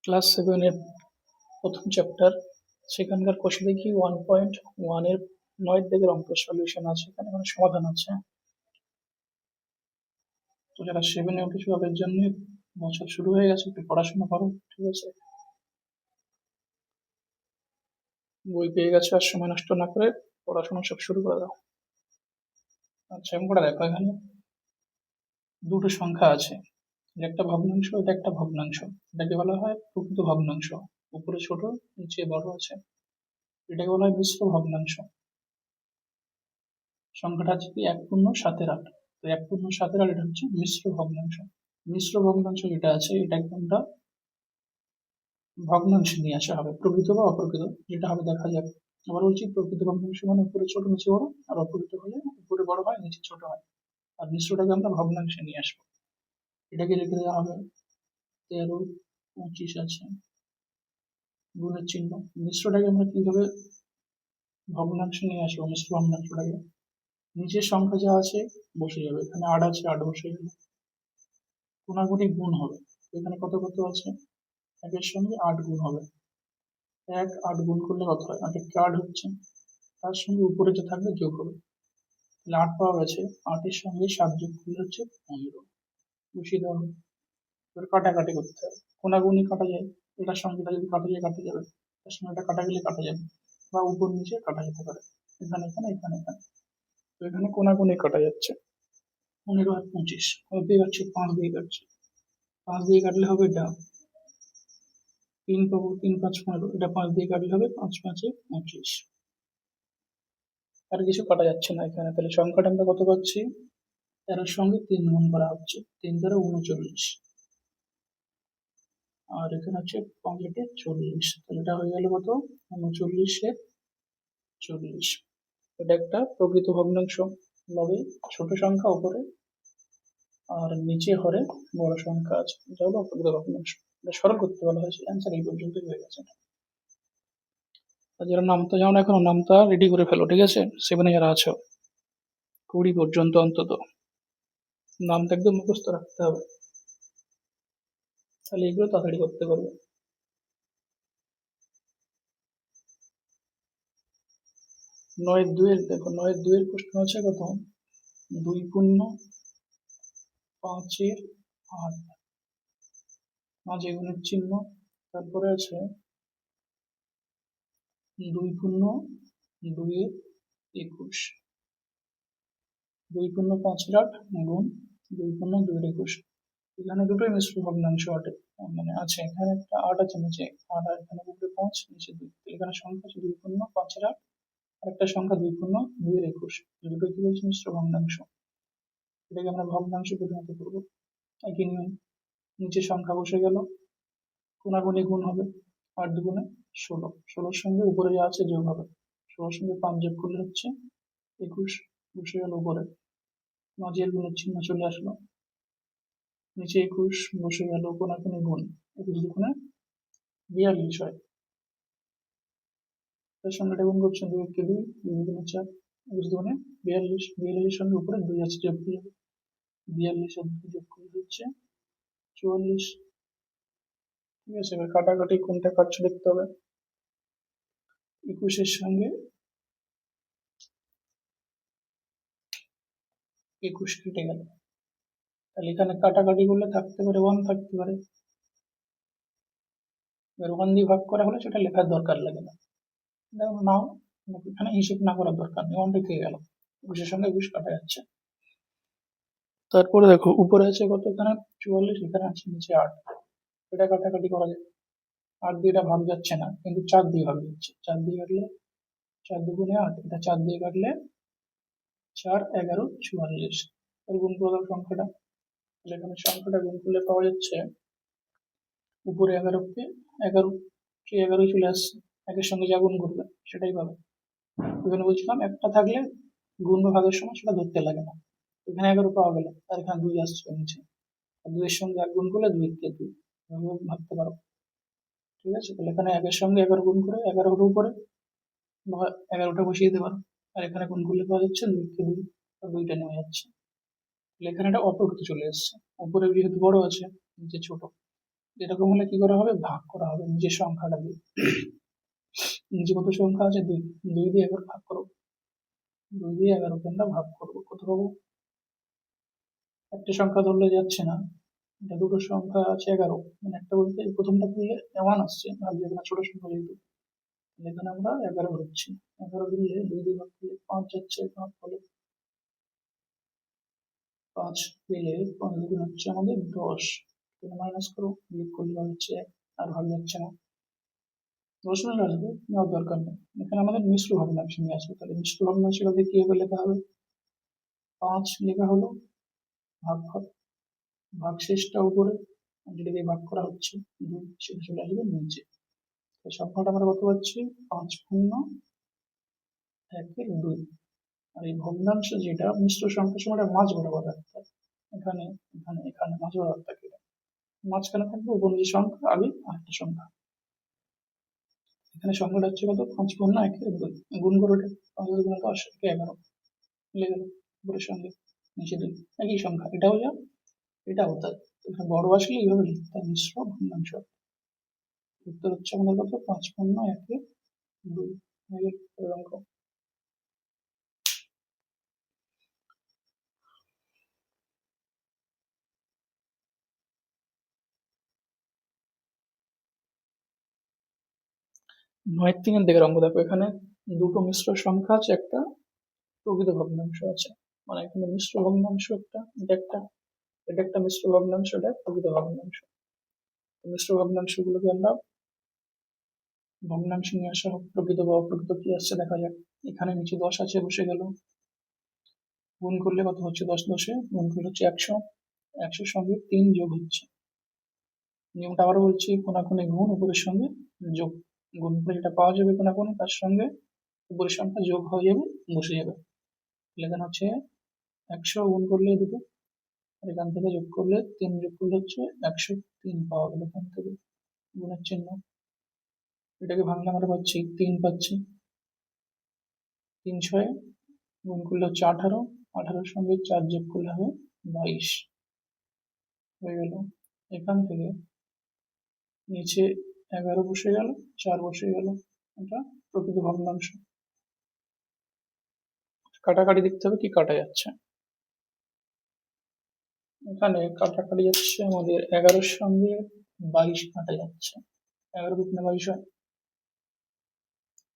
Class 7 এর প্রথম chapter, সেখানকার কোষে দেখি 1.1 এর 9 দাগের অঙ্কের সলিউশন আছে, এখানে মানে সমাধান আছে। তো যারা 7 এ উঠেছে তাদের জন্য বছর শুরু হয়ে গেছে, একটু পড়াশোনা করো, ঠিক আছে? বই পেয়ে গেছে, আর সময় নষ্ট না করে পড়াশোনা সব শুরু করে দাও। আচ্ছা, এবং করে দেখো, এখানে দুটো সংখ্যা আছে, একটা ভগ্নাংশ, এটা একটা ভগ্নাংশ। এটাকে বলা হয় প্রকৃত ভগ্নাংশ, উপরে ছোট নিচে বড় আছে। এটাকে বলা হয় মিশ্র ভগ্নাংশ। সংখ্যাটা হচ্ছে কি 1.7 তো 1.7 এটা হচ্ছে মিশ্র ভগ্নাংশ। মিশ্র ভগ্নাংশ যেটা আছে এটাকে আমরা ভগ্নাংশ নিয়ে আসা হবে, প্রকৃত বা অপ্রকৃত যেটা হবে দেখা যাবে। আবার বলছি, প্রকৃত ভগ্নাংশ মানে উপরে ছোট নিচে বড়, আর অপ্রকৃত হলে উপরে বড় হয় নিচে ছোট হয়। আর মিশ্রটাকে আমরা ভগ্নাংশে নিয়ে আসবো। এটাকে লিখে দেওয়া হবে 13, 25 আছে গুণের চিহ্ন। মিশ্রটাকে আমরা কিভাবে ভগ্নাংশে নিয়ে আসবো? মিশ্র ভগ্নাংশটাকে নিচের সংখ্যা যা আছে বসে যাবে, এখানে 8 আছে, 8 বসে গেল। কোনাগুনি গুণ হবে, এখানে কত কত আছে, 1 এর সঙ্গে 8 গুণ হবে। 8 গুণ করলে কত হয়? 8 এর 8 হচ্ছে, তার সঙ্গে উপরে যে থাকবে যোগ হবে, তাহলে 8 পাওয়া গেছে। 8 এর সঙ্গে 7 যোগ করলে হচ্ছে 15, বসিয়ে দেওয়া হবে। এবার কাটাকাটি করতে হবে, কোনাগুনি কাটা যায়, এটার সঙ্গে এটা যদি কাটা যায় কাটা যাবে, তার সঙ্গে এটা কাটা গেলে কাটা যাবে, বা উপর নিচে কাটা যেতে পারে, এখানে এখানে এখানে এখানে। তো এখানে কোনাগুনি কাটা যাচ্ছে। 15 আর 25 কত দিয়ে কাটছে? 5 দিয়ে কাটছে। 5 দিয়ে কাটলে হবে এটা 3 পাবো, 3 5 15, এটা 5 দিয়ে কাটলে হবে 5 5 25। আর কিছু কাটা যাচ্ছে না এখানে, তাহলে সংখ্যাটা আমরা কত পাচ্ছি? 13 সঙ্গে 3 গুণ করা হচ্ছে, 3 দ্বারা 39, আর এখানে হচ্ছে 5 একে 40, তাহলে এটা হয়ে গেল কত? 39/40। এটা একটা প্রকৃত ভগ্নাংশ। লবে ছোট সংখ্যা উপরে আর নিচে হরে বড় সংখ্যা আছে, এটা হলো অপ্রকৃত ভগ্নাংশ। এটা সরল করতে বলা হয়েছে, অ্যান্সার এই পর্যন্তই হয়ে গেছে। আর যারা নামতা জানো না এখনো, নামতা রেডি করে ফেলো, ঠিক আছে? 7 এ যারা আছো 20 পর্যন্ত অন্তত নামটা একদম মুখস্থ রাখতে হবে, তাহলে এগুলো তাড়াতাড়ি করতে পারবে। 9/2 দেখো, 9/2 প্রশ্ন আছে কত? 2.5/8, মাঝে গুণের চিহ্ন, তারপরে আছে 2.2/21, 2.5/8 গুণ 2.2/21। এখানে দুটোই মিশ্র ভগ্নাংশ আটে, মানে আছে, এখানে একটা 8 আছে নিচে 8, আর এখানে উপরে 5 নিচে 2, এখানে সংখ্যা আছে 2.5/8 আর একটা সংখ্যা 2.2/21, দুটো কি বলছে? মিশ্র ভগ্নাংশ। এটাকে আমরা ভগ্নাংশে পরিণত করবো। একই নিয়ম, নিচে সংখ্যা বসে গেল, কোনাগুনি গুণ হবে, 8 দুগুণে 16, 16 সঙ্গে উপরে যা আছে যোগ হবে, 16 সঙ্গে 5 যোগ করলে হচ্ছে 21, বসে গেল উপরে। মাঝের গুণের চিহ্ন চলে আসলো, নিচে 21 বসে গেল, কোনাকুনি গুণ, 21 দুগুণে 42 হয়। তার সঙ্গে এটা গুণ করছে 2 কে 2, 2 দুগুণে 4, 21 দুগুণে 42, 42 সঙ্গে উপরে 2 আছে, যোগ দিয়ে 42 আর 2 যোগ করলে হচ্ছে 44। ঠিক আছে, এবার কাটাকাটি কোনটা কাটছে দেখতে হবে। 21 সঙ্গে 21 কেটে গেল, তাহলে এখানে কাটাকাটি করলে থাকতে পারে 1, থাকতে পারে। এবার 1 দিয়ে ভাগ করা হলে সেটা লেখার দরকার লাগে না, দেখো নাও, এখানে হিসেব না করার দরকার নেই, 1 রেখে গেল, 21 সঙ্গে 21 কাটা যাচ্ছে। তারপরে দেখো উপরে আছে কত? এখানে 44, এখানে আছে নিচে 8, এটা কাটাকাটি করা যায়। 8 দিয়ে এটা ভাগ যাচ্ছে না, কিন্তু 4 দিয়ে ভাগ যাচ্ছে, 4 দিয়ে কাটলে 4 দুগুণে 8, এটা 4 দিয়ে কাটলে 4 11 44, এর গুণ করে দাও সংখ্যাটা, তাহলে এখানে সংখ্যাটা গুণ করলে পাওয়া যাচ্ছে উপরে 11 কে 11, সেই 11 চলে আসছে, একের সঙ্গে যা গুণ করবে সেটাই পাবে। এখানে বলছিলাম একটা থাকলে গুণ বা ভাগের সময় সেটা ধরতে লাগে না, এখানে 11 পাওয়া গেল, আর এখানে 2 আসছে নিচে, আর 2 এর সঙ্গে 1 গুণ করলে 2 কে 2, এভাবে ভাবতে পারো। ঠিক আছে, তাহলে এখানে 1 এর সঙ্গে 11 গুণ করে 11 উপরে 11টা বসিয়ে দিতে পারো, আর এখানে গুণ করলে পাওয়া যাচ্ছে 2 কে 2, আর 2টা নেমে যাচ্ছে, তাহলে এখানে এটা অপ্রকৃত চলে এসছে, উপরে যেহেতু বড় আছে নিচে ছোট, এরকম হলে কি করা হবে, ভাগ করা হবে নিজের সংখ্যাটা দিয়ে। নিচে কত সংখ্যা আছে, 2, 2 দিয়ে একবার ভাগ করো, 2 দিয়ে 11কে আমরা ভাগ করবো, কত পাবো, একটা সংখ্যা ধরলে যাচ্ছে না, এটা দুটো সংখ্যা আছে 11, মানে একটা বলতে প্রথমটা দিলে 1 আসছে, আর যেগুলো ছোট সংখ্যা যেহেতু, এখানে আমরা 11 ধরছি। 11 দিলে 2 দিয়ে ভাগ করলে 5 যাচ্ছে, ভাগ হলে 5 পেলে 5 দুগুণ হচ্ছে আমাদের 10, মাইনাস করো, বিয়োগ করলে হচ্ছে 1, আর ভাগ যাচ্ছে না, 10 মিনিট আসবে, নেওয়ার দরকার নেই। এখানে আমাদের মিশ্র ভগ্নাংশ নিয়ে আসবে, তাহলে মিশ্র ভগ্নাংশটা দিয়ে কি হবে, লেখা হবে 5 লেখা হলো, ভাগ ভাগ, ভাগ শেষটা উপরে, যেটা দিয়ে ভাগ করা হচ্ছে 2, সেটা চলে আসবে নিচে। তো সংখ্যাটা আমরা কত পাচ্ছি, 5×1=2। আর এই ভগ্নাংশ যেটা মিশ্র সংখ্যার সময় এটা মাঝ বরাবর রাখতে হবে, এখানে এখানে এখানে মাঝ বরাবর থাকে, মাঝখানে থাকবে উপর যে সংখ্যা, আগে আরেকটা সংখ্যা। এখানে সংখ্যাটা হচ্ছে কত, 5×1=2, গুণ করে ওটা, 5×10 11 মিলে গেল উপরের সঙ্গে, নিচে 2, একই সংখ্যা, এটাও যা এটাও তাই। এখানে বড় আসলে এইভাবে লিখতে হয়, মিশ্র ভগ্নাংশ। উত্তর হচ্ছে আমাদের কত, 5×1=2 অঙ্ক। 9-3 দিকের অঙ্ক দেখো, এখানে দুটো মিশ্র সংখ্যা আছে, একটা প্রকৃত ভগ্নাংশ আছে, মানে এখানে মিশ্র ভগ্নাংশ একটা, এটা একটা মিশ্র ভগ্নাংশ, এটা প্রকৃত ভগ্নাংশ। মিশ্র ভগ্নাংশ গুলোকে আমরা ভগ্নাংশ নিয়ে আসা হোক, প্রকৃত বা অপ্রকৃত কি আসছে দেখা যাক। এখানে নিচে 10 আছে, বসে গেল, গুণ করলে কত হচ্ছে, 10×10 গুণ করলে হচ্ছে 100, 100-র সঙ্গে 3 যোগ হচ্ছে। নিয়মটা আবারও বলছি, কোনাকুনি গুণ, উপরের সঙ্গে যোগ, গুণ করে যেটা পাওয়া যাবে কোনাকুনি, তার সঙ্গে উপরের সংখ্যা যোগ হয়ে যাবে, বসে যাবে। এখানে হচ্ছে 100 গুণ করলে দুটো, আর এখান থেকে যোগ করলে 3 যোগ করলে হচ্ছে 103 পাওয়া গেল, এখান থেকে গুণের চিহ্ন, এটাকে ভাঙলে আমরা পাচ্ছি 3 পাচ্ছি, 3×6 গুণ করলে হচ্ছে 18, 18-র সঙ্গে 4 যোগ করলে হবে 22 হয়ে গেল। এখান থেকে নিচে 11 বসে গেল, 4 বসে গেল, এটা প্রকৃত ভগ্নাংশ। কাটাকাটি দেখতে হবে কি কাটা যাচ্ছে, এখানে কাটাকাটি যাচ্ছে আমাদের 11-র সঙ্গে 22 কাটা যাচ্ছে, 11×2=22 হয়,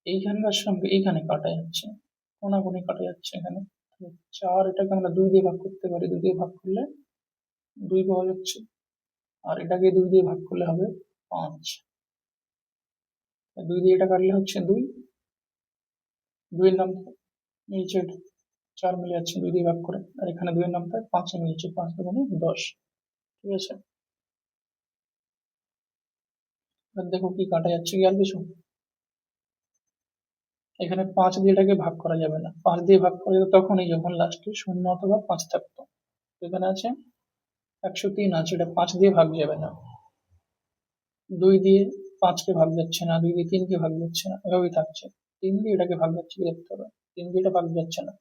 এইখানকার সঙ্গে এইখানে কাটা যাচ্ছে, কোনাকুনি কাটা যাচ্ছে এখানে। 4, এটাকে আমরা 2 দিয়ে ভাগ করতে পারি, 2 দিয়ে ভাগ করলে 2 পাওয়া যাচ্ছে, আর এটাকে 2 দিয়ে ভাগ করলে হবে 5, 2 দিয়ে এটা কাটলে হচ্ছে 2, 2 এর নাম নিচে 4 মিলে যাচ্ছে 2 দিয়ে ভাগ করে, আর এখানে 2 এর নামটা 5 এ মিলছে, 5×10, ঠিক আছে। এবার দেখো কি কাটা যাচ্ছে, কি আর কিছু, এখানে 5 দিয়ে এটাকে ভাগ করা যাবে না, 5 দিয়ে ভাগ করা যাবে তখনই যখন লাস্টে 0 অথবা 5 থাকতো। এখানে আছে 103 আছে, এটা 5 দিয়ে ভাগ যাবে না, 2 দিয়ে 5-কে ভাগ যাচ্ছে না, 2 দিয়ে 3-কে ভাগ যাচ্ছে না, এভাবেই থাকছে। 3 দিয়ে এটাকে ভাগ যাচ্ছে কি দেখতে হবে, 3 দিয়ে এটা ভাগ যাচ্ছে না,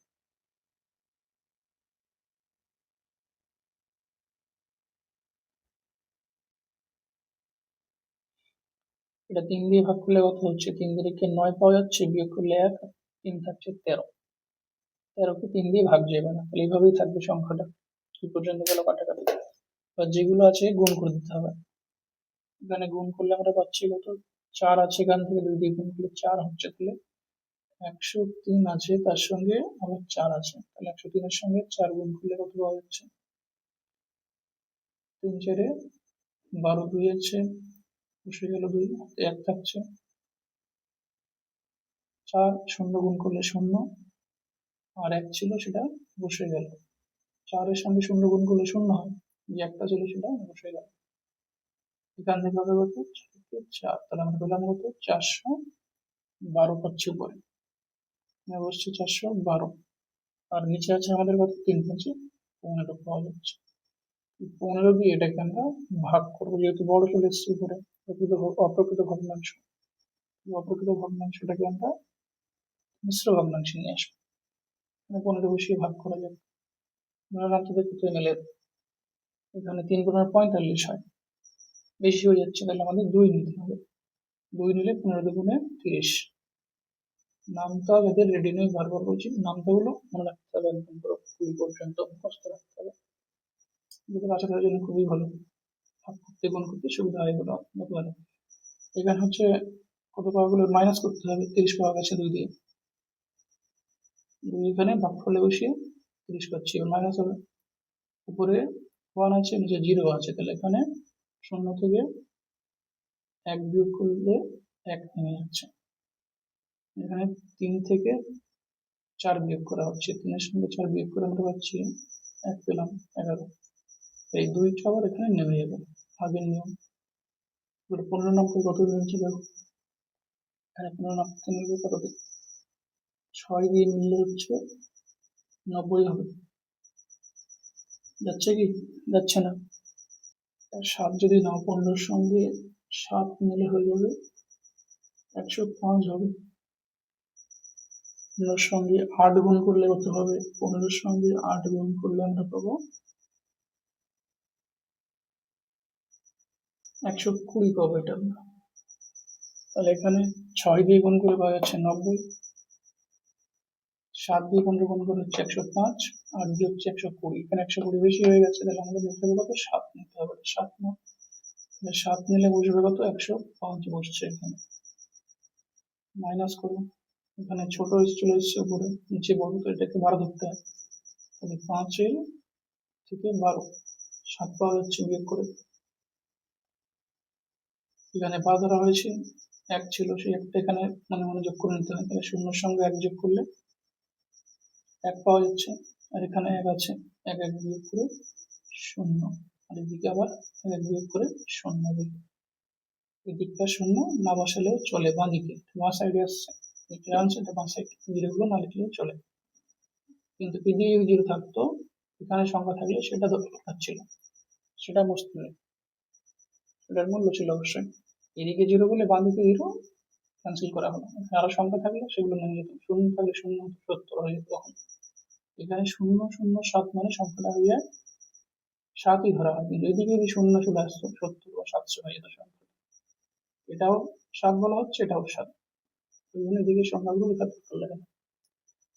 এটা 3 দিয়ে ভাগ করলে কত হচ্ছে, 3 দিয়ে 9 পাওয়া যাচ্ছে, বিয়োগ করলে 1, 3 থাকছে 13, 13-কে 3 দিয়ে ভাগ যাবে না, তাহলে এইভাবেই থাকবে সংখ্যাটা। কি পর্যন্ত গেল কাটাকাটি, এবার যেগুলো আছে গুণ করে দিতে হবে। এখানে গুণ করলে আমরা পাচ্ছি কত, 4 আছে, এখান থেকে 2 দিয়ে গুণ করলে 4 হচ্ছে, তাহলে 103 আছে, তার সঙ্গে আবার 4 আছে, তাহলে 103-এর সঙ্গে 4 গুণ করলে কত পাওয়া যাচ্ছে, 3×4=12, 2 আছে, বসে গেল 2, 1 থাকছে, 4, 0 গুণ করলে 0, আর 1 ছিল সেটা বসে গেল, 4-এর সঙ্গে 0 গুণ করলে 0 হয়, যে একটা ছিল সেটা বসে গেল। এখান থেকে হবে কত, 4, তাহলে আমরা পেলাম কত, 412 পাচ্ছি উপরে, বসছে 412, আর নিচে আছে আমাদের কত, 3×15 পাওয়া যাচ্ছে। 15 দিয়ে এটাকে আমরা ভাগ করবো, যেহেতু বড় চলে এসছে উপরে, অপ্রকৃত ভগ্নাংশ, অপ্রকৃত ভগ্নাংশটাকে আমরা মিশ্র ভগ্নাংশে নিয়ে আসবো, 15 বসিয়ে ভাগ করা যাবে, রাত্রিতে কত মেলে, এখানে 3×45 হয়, বেশি হয়ে যাচ্ছে, তাহলে আমাদের 2 নিতে হবে। 2 নিলে 15 দুগুণে 30। নামতা যাদের রেডি নেই, বারবার বলছি, নামতাগুলো মনে রাখতে হবে, একদম পুরো 20 পর্যন্ত মুখস্থ রাখতে হবে, যেটা বাচ্চাদের জন্য খুবই ভালো, ভাগ করতে গুণ করতে সুবিধা হয় এগুলো দেখতে। এখানে হচ্ছে কত পাওয়াগুলো মাইনাস করতে হবে, 30 পাওয়া গেছে 2 দিয়ে, 2 এখানে ভাগফলে বসিয়ে 30 পাচ্ছি, এবার মাইনাস হবে, উপরে 1 আছে নিচে 0 আছে, তাহলে এখানে 0 থেকে 1 বিয়োগ করলে 1 নেমে যাচ্ছে। এখানে 3 থেকে 4 বিয়োগ করা হচ্ছে, 3 এর সঙ্গে 4 বিয়োগ করে আমরা পাচ্ছি 1 পেলাম 11। এই 2টা আবার এখানে নেমে যাবে, আগের নিয়ম। এবার 15 নম্বর কত নিয়েছে দেখো, এখানে 15 নম্বর নিলে কত দিন, 6 দিয়ে মিললে হচ্ছে 90 হবে, যাচ্ছে কি? যাচ্ছে না। 7 যদি নাও, 15 সঙ্গে 7 মিলে হয়ে যাবে 105 হবে। 15 সঙ্গে 8 গুণ করলে কত হবে, 15 সঙ্গে 8 গুণ করলে আমরা পাবো 120 পাবো এটা আমরা। তাহলে এখানে 6 দিয়ে গুণ করে পাওয়া যাচ্ছে 90, 7 দিয়ে 15 গুণ করে হচ্ছে 105, 8 দিয়ে হচ্ছে 120, এখানে 120 বেশি হয়ে গেছে, তাহলে আমাদের নিতে হবে কত, 7 নিতে হবে, 7 নাও, তাহলে 7 নিলে বসবে কত, 105 বসছে এখানে। মাইনাস করো, এখানে ছোট চলে এসছে উপরে, নিচে বড়, তো এটাকে 12 ধরতে হয়, তাহলে 5 থেকে 12, 7 পাওয়া যাচ্ছে বিয়োগ করে। এখানে 12 ধরা হয়েছে, 1 ছিল, সেই একটা এখানে মনে মনে যোগ করে নিতে হয়, তাহলে 0 সঙ্গে 1 যোগ করলে 1 পাওয়া যাচ্ছে, আর এখানে 1 আছে, 1 বিয়োগ করে 0, আর এদিকে আবার 1 বিয়োগ করে 0 দিকে, এদিকটা 0 না বসালেও চলে, বাঁ দিকে বাঁ সাইডে আসছে, এটা আনছে, এটা বাঁ সাইড, 0 গুলো না লিখলেও চলে, কিন্তু এদিকে যদি 0 থাকতো, এখানে সংখ্যা থাকলে সেটা দরকার ছিল, সেটা বুঝতে নেই, সেটার মূল্য ছিল অবশ্যই। এদিকে 0 বলে বাঁ দিকে 0 ক্যান্সেল করা হলো, আরো সংখ্যা থাকলে সেগুলো নেমে যেত, 0 থাকলে 0 70 হয়ে যেত তখন। এখানে 007 মানে সংখ্যাটা হয়ে যায় 7ই ধরা হয়, কিন্তু এদিকে যদি 0 চলে আসতো 70 বা 700 হয়ে যেত সংখ্যা, এটাও 7 বলা হচ্ছে, এটাও 7, ওই জন্য এদিকে সংখ্যাগুলো লেখা দরকার লাগে না।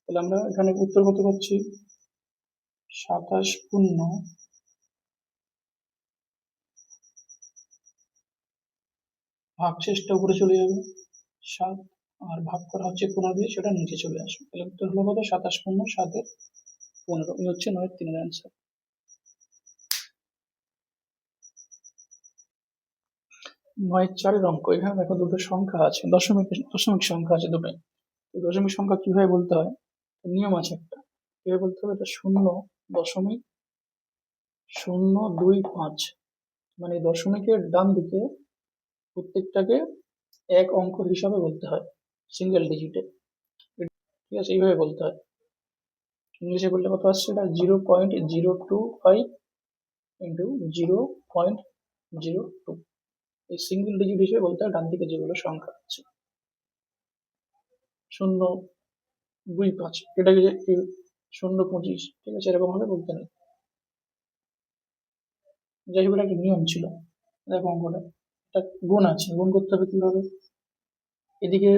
তাহলে আমরা এখানে উত্তর কত পাচ্ছি, 27 পূর্ণ ভাগশেষটা উপরে চলে যাবে 7, আর ভাগ করা হচ্ছে 15 দিয়ে, সেটা নিচে চলে আসবে, তাহলে উত্তর হলো কত, 27 পূর্ণ 7-এর 15, এই হচ্ছে 9-3 অ্যান্সার। 9-4 অঙ্ক, এখানে দেখো দুটো সংখ্যা আছে, দশমিক সংখ্যা আছে দুটোই। দশমিক সংখ্যা কিভাবে বলতে হয়, নিয়ম আছে একটা, কিভাবে বলতে হবে, এটা 0.025, মানে দশমিকের ডান দিকে প্রত্যেকটাকে 1 অঙ্ক হিসাবে বলতে হয়, সিঙ্গেল ডিজিটে, ঠিক আছে, এইভাবে বলতে হয়। ইংলিশে বললে কত আসছে, এটা 0.025 ইন্টু 0.02, এই সিঙ্গেল ডিজিট হিসেবে বলতে হয় ডান দিকে যেগুলো সংখ্যা আছে। 0.25, এটাকে 0.25, ঠিক আছে, এরকম ভাবে বলতে নেই, যাই হোক একটা নিয়ম ছিল। দেখো অঙ্কটা, একটা গুণ আছে, গুণ করতে হবে কিভাবে, এদিকে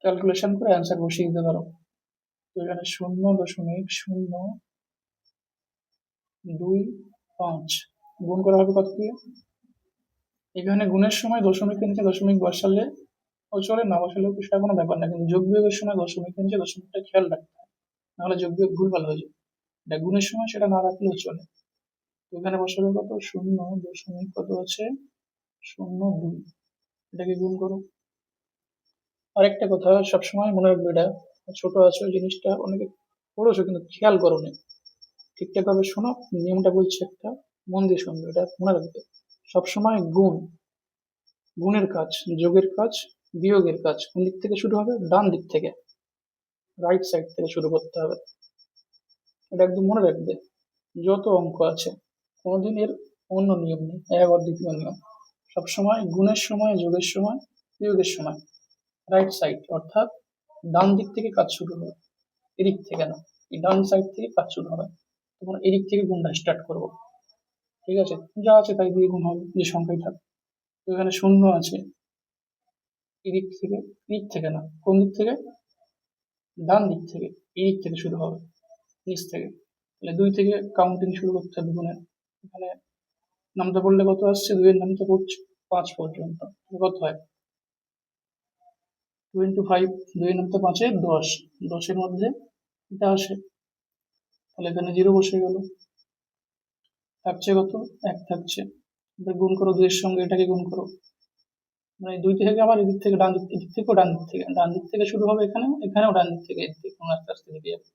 ক্যালকুলেশন করে অ্যান্সার বসিয়ে দিতে পারো, তো এখানে 0.025 গুণ করা হবে কত দিয়ে, এখানে গুণের সময় দশমিকের নিচে দশমিক বসালে ও চলে, না বসালেও কিছু কোনো ব্যাপার না, কিন্তু যোগ বিয়োগের সময় দশমিকের নিচে দশমিকটা খেয়াল রাখতে হয়, নাহলে যোগ বিয়োগ ভুলভাল হয়ে যায়, এটা গুণের সময় সেটা না রাখলেও চলে। তো এখানে বসাবে কত, 0 কত আছে, 0.2, এটাকে গুণ করো। আরেকটা কথা সবসময় মনে রাখবে, এটা ছোট আছো জিনিসটা অনেকে পড়েছো কিন্তু খেয়াল করো না, ঠিকঠাক ভাবে শোনো, নিয়মটা বলছি একটা, মন দিয়ে শুনবে, এটা মনে রাখবে, সবসময় গুণের কাজ, যোগের কাজ, বিয়োগের কাজ কোন দিক থেকে শুরু হবে, ডান দিক থেকে, রাইট সাইড থেকে শুরু করতে হবে, এটা একদম মনে রাখবে। যত অঙ্ক আছে কোনোদিন এর অন্য নিয়ম নেই, এক আর দ্বিতীয় নিয়ম, সবসময় গুণের সময়, যোগের সময়, বিয়োগের সময় রাইট সাইড, অর্থাৎ ডান দিক থেকে কাজ শুরু হবে, এদিক থেকে না, এই ডান সাইড থেকে কাজ শুরু হবে, তখন এদিক থেকে গুণটা স্টার্ট করবো, ঠিক আছে, যা আছে তাই দিয়ে গুণ হবে, যে সংখ্যাই থাক। তো এখানে শূন্য আছে, এদিক থেকে না, কোন দিক থেকে? ডান দিক থেকে, এই দিক থেকে শুরু হবে, নিচ থেকে। তাহলে 2 থেকে কাউন্টিং শুরু করতে হবে গুণের। এখানে নামতে পড়লে কত আসছে? 2 এর নামতে পড়ছে 5 পর্যন্ত। কত হয়? 2 into 5, 2 এর নামতে 5 এ 10, 10 এর মধ্যে এটা আসে, তাহলে এখানে 0 বসে গেল। থাকছে কত? 1 থাকছে। এবার গুণ করো 2 এর সঙ্গে এটাকে গুণ করো, মানে 2 থেকে আবার এদিক থেকে ডান দিক, এদিক থেকেও ডান দিক থেকে শুরু হবে, এখানেও ডান দিক থেকে, এদিক থেকে আস্তে আস্তে দিকে যাবে।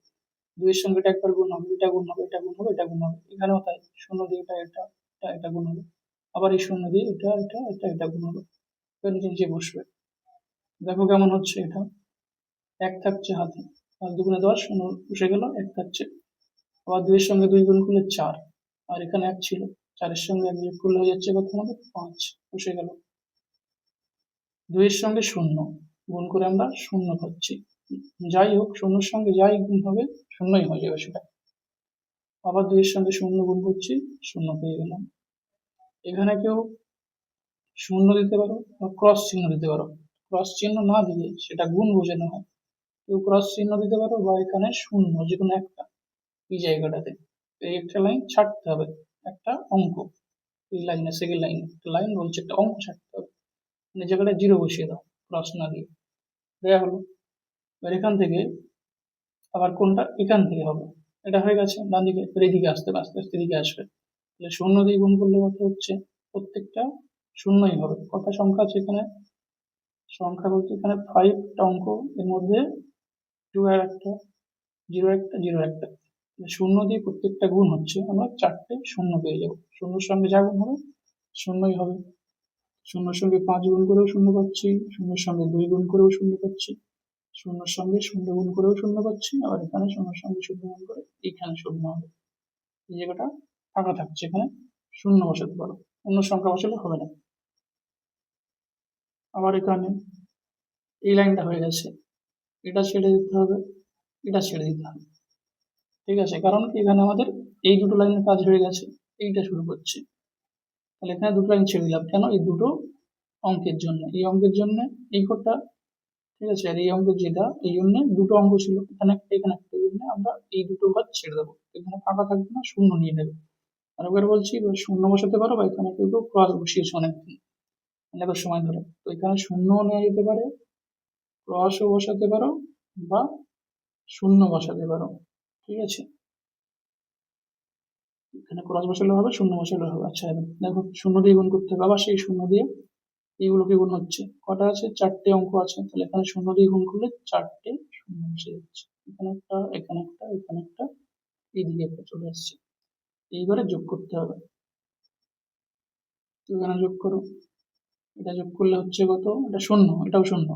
2 এর সঙ্গে এটা একবার গুণ হবে, এটা গুণ হবে, এটা গুণ হবে, এটা গুণ হবে, এখানেও তাই, শূন্য দিয়ে এটা গুণ হবে, আবার এই শূন্য দিয়ে এটা গুণ হবে, এবার নিচে নিচে বসবে। দেখো কেমন হচ্ছে এটা। 1 থাকছে হাতে, 5 দুগুণে 10, শূন্য বসে গেল, 1 থাকছে। আবার 2 এর সঙ্গে 2 গুণ করলে 4, আর এখানে 1 ছিল, 4 এর সঙ্গে 1 যোগ করলে হয়ে যাচ্ছে কত আমাদের? 5, বসে গেল। 2 এর সঙ্গে 0 গুণ করে আমরা 0 পাচ্ছি। যাই হোক, শূন্যর সঙ্গে যাই গুণ হবে শূন্যই হয়ে যাবে সেটা। আবার 2 এর সঙ্গে 0 গুণ করছি, 0 পেয়ে গেলাম। এখানে কেউ 0 দিতে পারো বা ক্রস চিহ্ন দিতে পারো। ক্রস চিহ্ন না দিয়ে সেটা গুণ বোঝানো হয়। কেউ ক্রস চিহ্ন দিতে পারো বা এখানে 0 যে কোনো একটা এই জায়গাটাতে, এই একটা লাইন ছাড়তে হবে, একটা অঙ্ক, এই লাইনে সেকেন্ড লাইনে একটা লাইন বলছে, একটা অঙ্ক ছাড়তে হবে, মানে জায়গাটা 0 বসিয়ে দাও ক্রস না দিয়ে। দেয়া হলো। এবার এখান থেকে আবার কোনটা? এখান থেকে হবে, এটা হয়ে গেছে। ডান দিকে এদিকে আস্তে আস্তে আস্তে এদিকে আসবে, তাহলে 0 দিয়ে গুণ করলে কত হচ্ছে? প্রত্যেকটা শূন্যই হবে। কটা সংখ্যা আছে এখানে? সংখ্যা বলতে এখানে 5টা অঙ্ক, এর মধ্যে 2 আর একটা, 0 একটা, 0 একটা, 0 দিয়ে প্রত্যেকটা গুণ হচ্ছে, আমরা 4টে শূন্য পেয়ে যাবো। শূন্যর সঙ্গে যা গুণ হবে শূন্যই হবে। শূন্যর সঙ্গে 5 গুণ করেও শূন্য পাচ্ছি, শূন্যর সঙ্গে 2 গুণ করেও শূন্য পাচ্ছি, শূন্যর সঙ্গে 0 গুণ করেও শূন্য পাচ্ছি, আবার এখানে শূন্যর সঙ্গে 0 গুণ করে এখানে শূন্য হবে। এই জায়গাটা ফাঁকা থাকছে, এখানে শূন্য বসাতে পারো, অন্য সংখ্যা বসালে হবে না। আবার এখানে এই লাইনটা হয়ে গেছে, এটা ছেড়ে দিতে হবে, এটা ছেড়ে দিতে হবে। ঠিক আছে, কারণ কি এখানে আমাদের এই দুটো লাইনের কাজ হয়ে গেছে, এইটা শুরু করছে, তাহলে এখানে দুটো লাইন ছেড়ে দিলাম কেন? এই দুটো অঙ্কের জন্য, এই অঙ্কের জন্য এই ঘরটা, ঠিক আছে, আর এই অঙ্কের যেটা, এই জন্য দুটো অঙ্ক ছিল, এখানে একটা এখানে একটা, এই জন্য আমরা এই দুটো ঘর ছেড়ে দেবো, এখানে ফাঁকা থাকবে না, শূন্য নিয়ে নেবে। আর একবার বলছি, শূন্য বসাতে পারো, বা এখানে কেউ কেউ ক্রস বসিয়েছে অনেকদিন, অনেক সময় ধরে, তো এখানে শূন্য নেওয়া যেতে পারে, ক্রসও বসাতে পারো, বা শূন্য বসাতে পারো। ঠিক আছে, এখানে ক্রস বসালে হবে, শূন্য বসালে হবে। আচ্ছা, এবার দেখো 0 দিয়ে গুণ করতে হবে, আবার সেই 0 দিয়ে এইগুলোকে গুণ হচ্ছে, কটা আছে? 4টে অঙ্ক আছে, তাহলে এখানে 0 দিয়ে গুণ করলে 4টে শূন্য বসে যাচ্ছে, এখানে একটা, এখানে একটা, এখানে একটা, এইদিকে একটা চলে আসছে। এইবারে যোগ করতে হবে, তো এখানে যোগ করো, এটা যোগ করলে হচ্ছে কত? এটা 0, এটাও 0,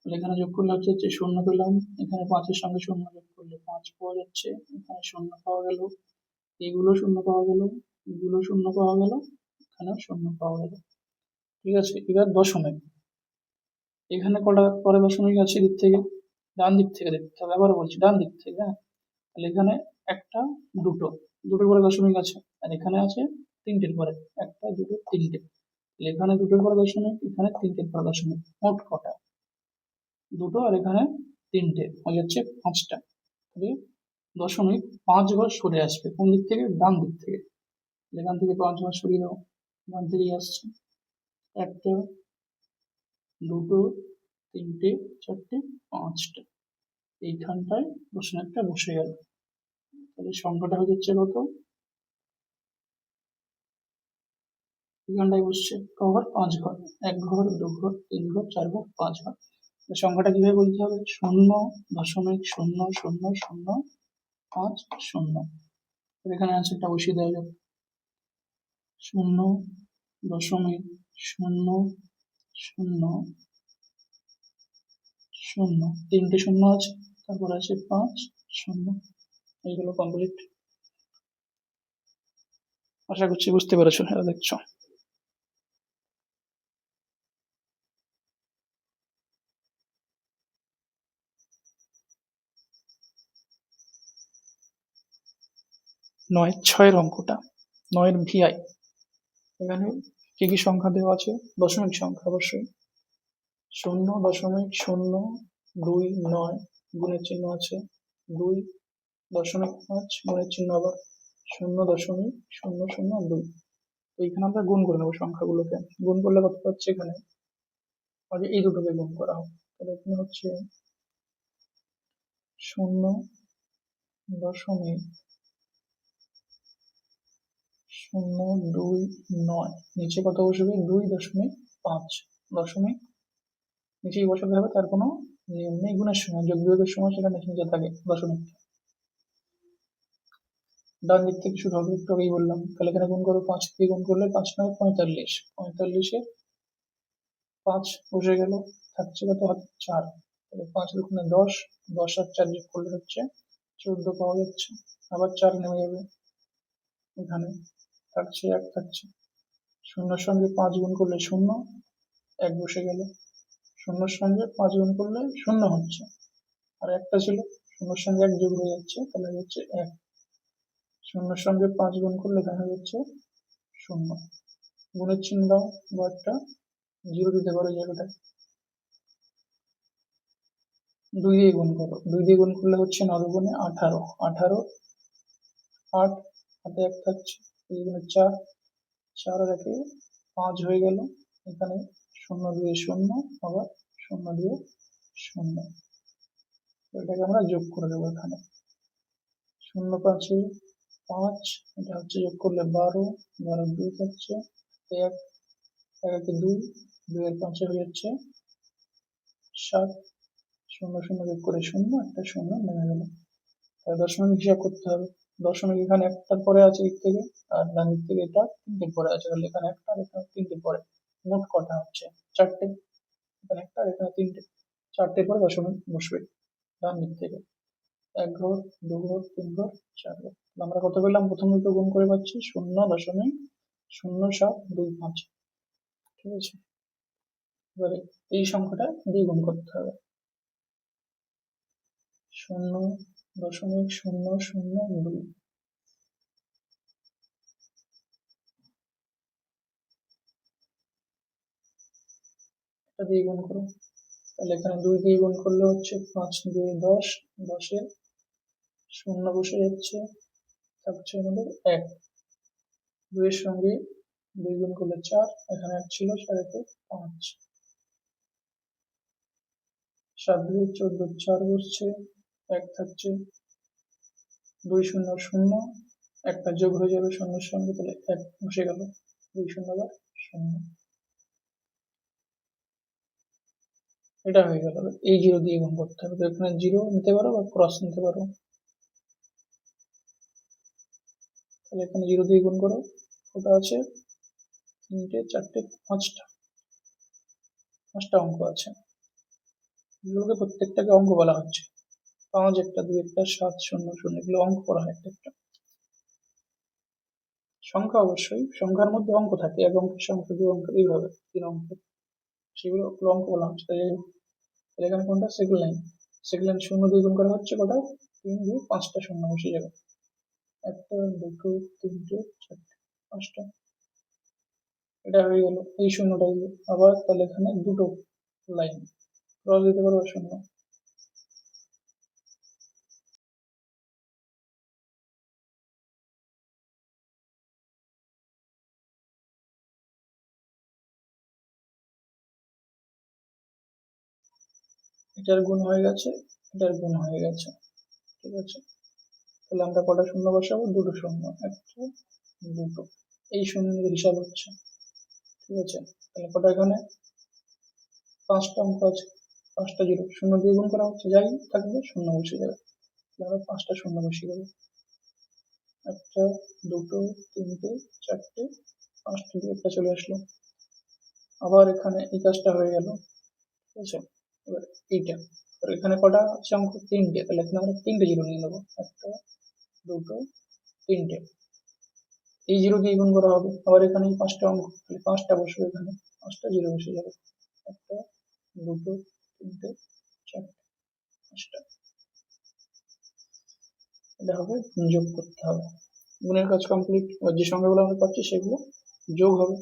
তাহলে এখানে যোগ করলে হচ্ছে 0 পেলাম, এখানে 5 এর সঙ্গে 0 যোগ করলে 5 পাওয়া যাচ্ছে, এখানে 0 পাওয়া গেল, এইগুলো 0 পাওয়া গেল, এগুলো 0 পাওয়া গেল, এখানেও 0 পাওয়া গেল। ঠিক আছে, এবার দশমিক, এখানে কটা পরে দশমিক আছে? দিক থেকে, ডান দিক থেকে দেখতে হবে, আবার বলছি ডান দিক থেকে, হ্যাঁ। তাহলে এখানে একটা, দুটো, দুটোর পরে দশমিক আছে, আর এখানে আছে 3টের পরে, একটা, দুটো, 3টে, তাহলে এখানে দুটোর পরে দশমিক, এখানে 3টের পরে দশমিক, মোট কটা? দুটো, আর এখানে 3টে, হয়ে যাচ্ছে 5টা। তাহলে দশমিক 5 ঘর সরে আসবে, কোন দিক থেকে? ডান দিক থেকে। এখান থেকে 5 ঘর সরিয়ে দাও, ডান থেকেই আসছে, একটা, দুটো, 3টে, 4টে, 5টা, এইখানটায় দশমিকটা বসে গেল, তাহলে সংখ্যাটা হয়ে যাচ্ছে কত? এখানটায় বসছে কঘর? 5 ঘর, 1 ঘর, 2 ঘর, 3 ঘর, 4 ঘর, 5 ঘর। সংখ্যাটা কিভাবে বলতে হবে? 0.0005, এখানে অ্যান্সারটা বসিয়ে দেওয়া যাবে, 0.0000, 3টে শূন্য আছে, তারপর আছে 5, 0। এইগুলো কমপ্লিট। আশা করছি বুঝতে পেরেছো, এটা দেখছো। নয় 6 অঙ্কটা, 9 ভিআই, এখানে কি কি সংখ্যা দেওয়া আছে? দশমিক সংখ্যা অবশ্যই। 0.029 গুণের চিহ্ন আছে, 2.5 গুণের চিহ্ন আবার 0.002। এইখানে আমরা গুণ করে নেবো সংখ্যাগুলোকে। গুণ করলে কত পাচ্ছি এখানে? আগে এই দুটোকে গুণ করা হবে, তাহলে এখানে হচ্ছে 0.029, নিচে কত বসবে? 2.5 দশমিক নিচেই বসাতে হবে, তার কোনো নিয়ম নেই। গুণের সময়, যোগ বিয়োগের সময় সেটা নিচে থাকে দশমিক। ডান দিক থেকে শুরু হবে, একটু আগেই বললাম। তাহলে এখানে গুণ করো, 5 দিয়ে গুণ করলে 5 নয় 45, 45-এ 5 বসে গেল, থাকছে কত হাতে? 4। তাহলে 5 দুগুণে 10, 10 আর 4 যোগ করলে হচ্ছে 14 পাওয়া যাচ্ছে। আবার 4 নেমে যাবে, এখানে থাকছে 1, থাকছে শূন্যর সঙ্গে 5 গুণ করলে 0, 1 বসে গেল। শূন্যর সঙ্গে 5 গুণ করলে 0 হচ্ছে, আর একটা ছিল, শূন্যর সঙ্গে 1 যোগ হয়ে যাচ্ছে, তাহলে হচ্ছে 1। শূন্যর সঙ্গে 5 গুণ করলে এখানে হচ্ছে 0। গুণের চিহ্ন দাও, বা একটা 0 দিতে পারো এই জায়গাটায়। 2 দিয়ে গুণ করো, 2 দিয়ে গুণ করলে হচ্ছে 9 গুণে 18, 18, 8 হাতে 1 থাকছে, 2 গুণে 4, 4 আর 1 5 হয়ে গেল। এখানে 0 দিয়ে 0, আবার 0 দিয়ে 0, এটাকে আমরা যোগ করে দেবো এখানে। 0 5-এ 5, এটা হচ্ছে যোগ করলে 12, 12 2 থাকছে, 1, 1 2, 2 এর 5-এ হয়ে যাচ্ছে 7, 0 0 যোগ করে 0, একটা 0 নেমে গেল। তাহলে দশমিক হিসাব করতে হবে। দশমিক এখানে একটার পরে আছে দিক থেকে, আর ডান দিক থেকে এটা 3টের পরে আছে, তাহলে এখানে একটা আর এখানে 3টের পরে। মোট কটা হচ্ছে? 4টে। এখানে একটা আর এখানে 3টে, 4টের পরে দশমিক বসবে ডান দিক থেকে। 1 ঘর, 2 ঘর, 3 ঘর, 4 ঘর। আমরা কত পেলাম? প্রথম দুটো গুণ করে পাচ্ছি 0.0725। ঠিক আছে, এবারে এই সংখ্যাটা দিয়ে গুণ করতে হবে। 0.002, এটা দিয়ে গুণ করো। তাহলে এখানে 2 দিয়ে গুণ করলে হচ্ছে 5 2 10, 10-এ 0 বসে যাচ্ছে, থাকছে আমাদের 1। 2 এর সঙ্গে 2 গুণ করলে 4, এখানে 1 ছিল, 4-এ 5, 7 2 14, 4 বসছে, 1 থাকছে, 2 0 0, একটা যোগ হয়ে যাবে 0-এর সঙ্গে, তাহলে 1 বসে গেল, 2 0 আবার 0। এটা হয়ে গেল। এই 0 দিয়ে গুণ করতে হবে, তো এখানে 0 নিতে পারো বা ক্রস নিতে পারো। তাহলে এখানে 0 দিয়ে গুণ করো, ওটা আছে 3টে 4টে 5টা অঙ্ক আছে, এগুলোকে প্রত্যেকটাকে অঙ্ক বলা হচ্ছে। 5 একটা, 2 একটা, 7 0 0, এগুলো অঙ্ক করা হয় একটা। সংখ্যা অবশ্যই, সংখ্যার মধ্যে অঙ্ক থাকে, 1 অঙ্কের সংখ্যা, 2 অঙ্ক, এইভাবে 3 অঙ্কের, সেগুলো অঙ্ক বলা হচ্ছে। তাই এখানে কোনটা? Second line. সেকেন্ড লাইন 0 দিয়ে গুণ করা হচ্ছে, কটা? 3 দিয়ে 5টা 0 বসে যাবে, 1 2 3 4 5টা। এটা হয়ে গেল এই 0টা দিয়ে। আবার তাহলে এখানে দুটো লাইন ক্রস দিতে পারবো 0। এটার গুণ হয়ে গেছে, এটার গুণ হয়ে গেছে। ঠিক আছে, তাহলে আমরা কটা 0 বসাবো? দুটো 0, একটা 2, এই 0 হিসাব হচ্ছে। ঠিক আছে, তাহলে কটা এখানে? 5টা অঙ্ক আছে, 5টা 0, 0 দিয়ে গুণ করা হচ্ছে, যাই থাকবে 0 বসে যাবে, আমরা 5টা 0 বসিয়ে দেবো। একটা 2 3 4, 5টা দিয়ে একটা চলে আসলো। আবার এখানে এই কাজটা হয়ে গেল। ঠিক আছে, এবার এইটা, আর এখানে কটা আছে অঙ্ক? 3টে, তাহলে এখানে আমরা 3টে 0 নিয়ে নেবো, একটা 2 3টে। এই 0 দিয়ে গুণ করা হবে। আবার এখানে 5টা অঙ্ক, তাহলে 5টা বসবে, এখানে 5টা 0 বসে যাবে, একটা 2 3 4 5টা। এটা হবে যোগ করতে হবে। গুণের কাজ কমপ্লিট। এবার যে সংখ্যাগুলো আমরা পাচ্ছি সেগুলো যোগ হবে।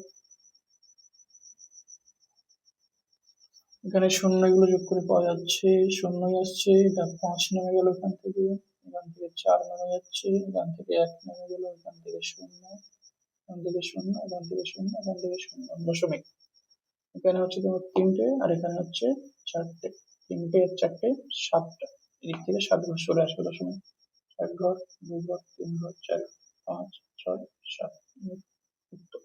এখানে শূন্য এগুলো যোগ করে পাওয়া যাচ্ছে, শূন্যই আসছে, এটা 5 নেমে গেল এখান থেকে 4 নেমে যাচ্ছে, এখান থেকে 1 নেমে গেল, এখান থেকে 0, এখান থেকে 0, এখান থেকে 0, এখান থেকে 0, দশমিক। এখানে হচ্ছে তোমার 3টে আর এখানে হচ্ছে 4টে, 3টে আর 4টে 7টা, এদিক থেকে 7 ঘর সরে আসবে দশমিক। 1 ঘর, 2 ঘর, 3 ঘর, 4, 5, 6, 7, উত্তর।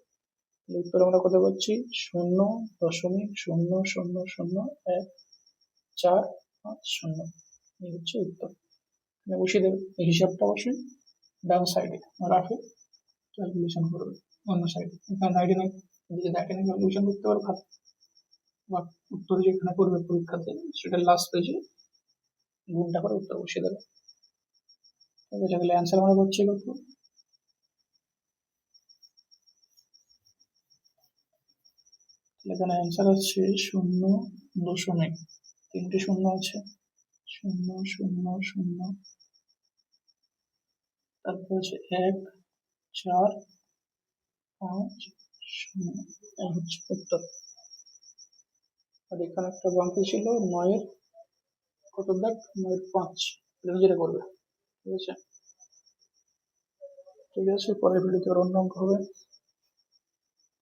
উত্তর আমরা কত পাচ্ছি? 0.00001450। এই হচ্ছে উত্তর। এখানে বসিয়ে দেবে এই হিসাবটা, অবশ্যই ডান সাইডে রাখে ক্যালকুলেশন করবে, অন্য সাইডে এখানে সাইডে নাই, এদিকে দেখে না ক্যালকুলেশন করতে পারো খাতা বা উত্তর যেখানে করবে পরীক্ষাতে সেটা লাস্ট পেজে গুণটা করে উত্তর বসিয়ে দেবে। ঠিক আছে, তাহলে অ্যান্সার আমরা করছি কত? এখানে অ্যান্সার হচ্ছে 0., 3টে শূন্য আছে, 0.00, তারপর হচ্ছে 1, 4, 5, 0, এই হচ্ছে উত্তর। আর এখানে একটা বাকি ছিল 9-এর কত দাগ? 9-এর 5, যেটা করবে। ঠিক আছে, ঠিক আছে, পরের ভিডিওতে অন্য অঙ্ক হবে।